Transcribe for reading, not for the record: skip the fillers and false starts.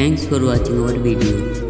Thanks for watching our video.